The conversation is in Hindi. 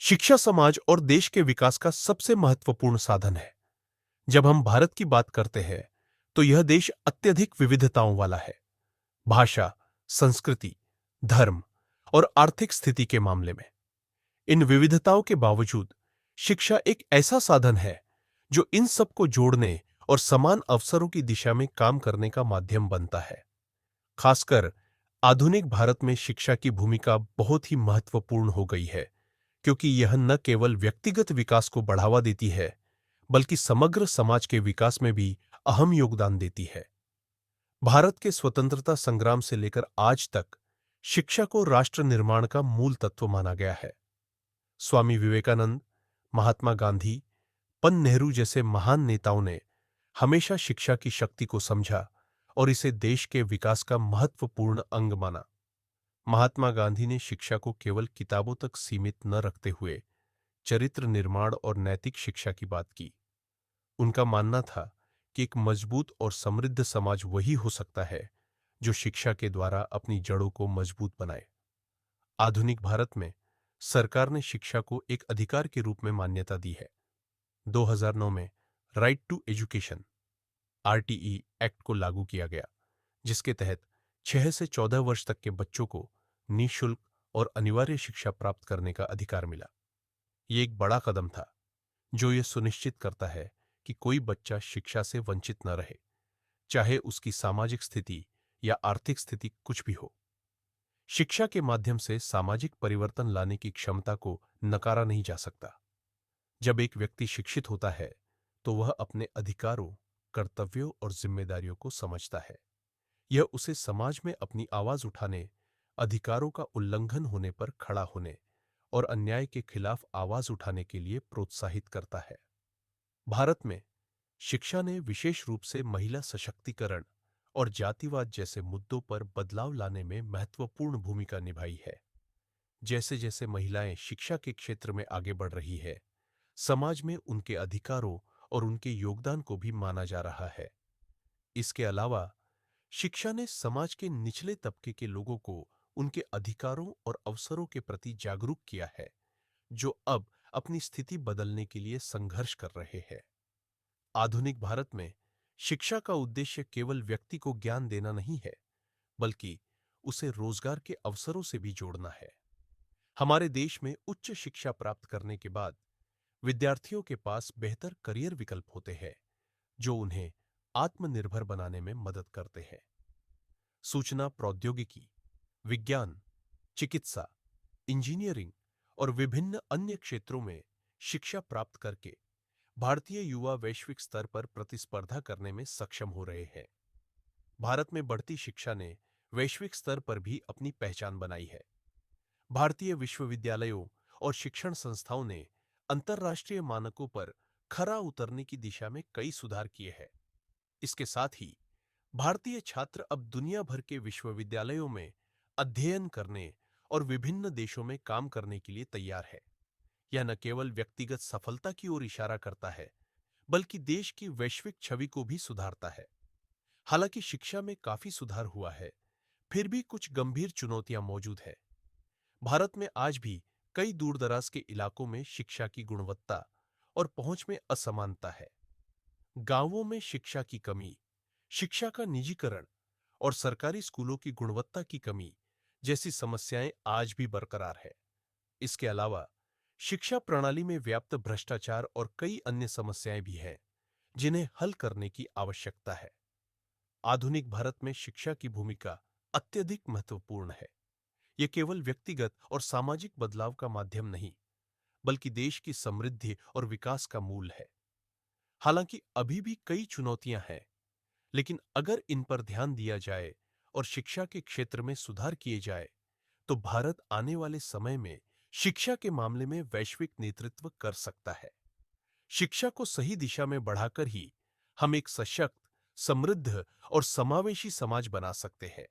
शिक्षा समाज और देश के विकास का सबसे महत्वपूर्ण साधन है। जब हम भारत की बात करते हैं, तो यह देश अत्यधिक विविधताओं वाला है। भाषा, संस्कृति, धर्म और आर्थिक स्थिति के मामले में इन विविधताओं के बावजूद शिक्षा एक ऐसा साधन है जो इन सबको जोड़ने और समान अवसरों की दिशा में काम करने का माध्यम बनता है। खासकर आधुनिक भारत में शिक्षा की भूमिका बहुत ही महत्वपूर्ण हो गई है, क्योंकि यह न केवल व्यक्तिगत विकास को बढ़ावा देती है, बल्कि समग्र समाज के विकास में भी अहम योगदान देती है। भारत के स्वतंत्रता संग्राम से लेकर आज तक शिक्षा को राष्ट्र निर्माण का मूल तत्व माना गया है। स्वामी विवेकानंद, महात्मा गांधी, पन नेहरू जैसे महान नेताओं ने हमेशा शिक्षा की शक्ति को समझा और इसे देश के विकास का महत्वपूर्ण अंग माना। महात्मा गांधी ने शिक्षा को केवल किताबों तक सीमित न रखते हुए चरित्र निर्माण और नैतिक शिक्षा की बात की। उनका मानना था कि एक मजबूत और समृद्ध समाज वही हो सकता है जो शिक्षा के द्वारा अपनी जड़ों को मजबूत बनाए। आधुनिक भारत में सरकार ने शिक्षा को एक अधिकार के रूप में मान्यता दी है। 2009 में right to education RTE act को लागू किया गया, जिसके तहत 6 से 14 वर्ष तक के बच्चों को निःशुल्क और अनिवार्य शिक्षा प्राप्त करने का अधिकार मिला। ये एक बड़ा कदम था जो ये सुनिश्चित करता है कि कोई बच्चा शिक्षा से वंचित न रहे, चाहे उसकी सामाजिक स्थिति या आर्थिक स्थिति कुछ भी हो। शिक्षा के माध्यम से सामाजिक परिवर्तन लाने की क्षमता को नकारा नहीं जा सकता। जब एक व्यक्ति शिक्षित होता है, तो वह अपने अधिकारों, कर्तव्यों और जिम्मेदारियों को समझता है। यह उसे समाज में अपनी आवाज उठाने, अधिकारों का उल्लंघन होने पर खड़ा होने और अन्याय के खिलाफ आवाज उठाने के लिए प्रोत्साहित करता है। भारत में शिक्षा ने विशेष रूप से महिला सशक्तिकरण और जातिवाद जैसे मुद्दों पर बदलाव लाने में महत्वपूर्ण भूमिका निभाई है। जैसे जैसे महिलाएं शिक्षा के क्षेत्र में आगे बढ़ रही है, समाज में उनके अधिकारों और उनके योगदान को भी माना जा रहा है। इसके अलावा शिक्षा ने समाज के निचले तबके के लोगों को उनके अधिकारों और अवसरों के प्रति जागरूक किया है, जो अब अपनी स्थिति बदलने के लिए संघर्ष कर रहे हैं। आधुनिक भारत में शिक्षा का उद्देश्य केवल व्यक्ति को ज्ञान देना नहीं है, बल्कि उसे रोजगार के अवसरों से भी जोड़ना है। हमारे देश में उच्च शिक्षा प्राप्त करने के बाद विद्यार्थियों के पास बेहतर करियर विकल्प होते हैं, जो उन्हें आत्मनिर्भर बनाने में मदद करते हैं। सूचना प्रौद्योगिकी, विज्ञान, चिकित्सा, इंजीनियरिंग और विभिन्न अन्य क्षेत्रों में शिक्षा प्राप्त करके भारतीय युवा वैश्विक स्तर पर प्रतिस्पर्धा करने में सक्षम हो रहे हैं। भारत में बढ़ती शिक्षा ने वैश्विक स्तर पर भी अपनी पहचान बनाई है। भारतीय विश्वविद्यालयों और शिक्षण संस्थाओं ने अंतर्राष्ट्रीय मानकों पर खरा उतरने की दिशा में कई सुधार किए हैं। इसके साथ ही भारतीय छात्र अब दुनिया भर के विश्वविद्यालयों में अध्ययन करने और विभिन्न देशों में काम करने के लिए तैयार है। यह न केवल व्यक्तिगत सफलता की ओर इशारा करता है, बल्कि देश की वैश्विक छवि को भी सुधारता है। हालांकि शिक्षा में काफी सुधार हुआ है, फिर भी कुछ गंभीर चुनौतियां मौजूद है। भारत में आज भी कई दूरदराज के इलाकों में शिक्षा की गुणवत्ता और पहुंच में असमानता है। गांवों में शिक्षा की कमी, शिक्षा का निजीकरण और सरकारी स्कूलों की गुणवत्ता की कमी जैसी समस्याएं आज भी बरकरार है। इसके अलावा शिक्षा प्रणाली में व्याप्त भ्रष्टाचार और कई अन्य समस्याएं भी हैं, जिन्हें हल करने की आवश्यकता है। आधुनिक भारत में शिक्षा की भूमिका अत्यधिक महत्वपूर्ण है। यह केवल व्यक्तिगत और सामाजिक बदलाव का माध्यम नहीं, बल्कि देश की समृद्धि और विकास का मूल है। हालांकि अभी भी कई चुनौतियां हैं, लेकिन अगर इन पर ध्यान दिया जाए और शिक्षा के क्षेत्र में सुधार किए जाए, तो भारत आने वाले समय में शिक्षा के मामले में वैश्विक नेतृत्व कर सकता है। शिक्षा को सही दिशा में बढ़ाकर ही हम एक सशक्त, समृद्ध और समावेशी समाज बना सकते हैं।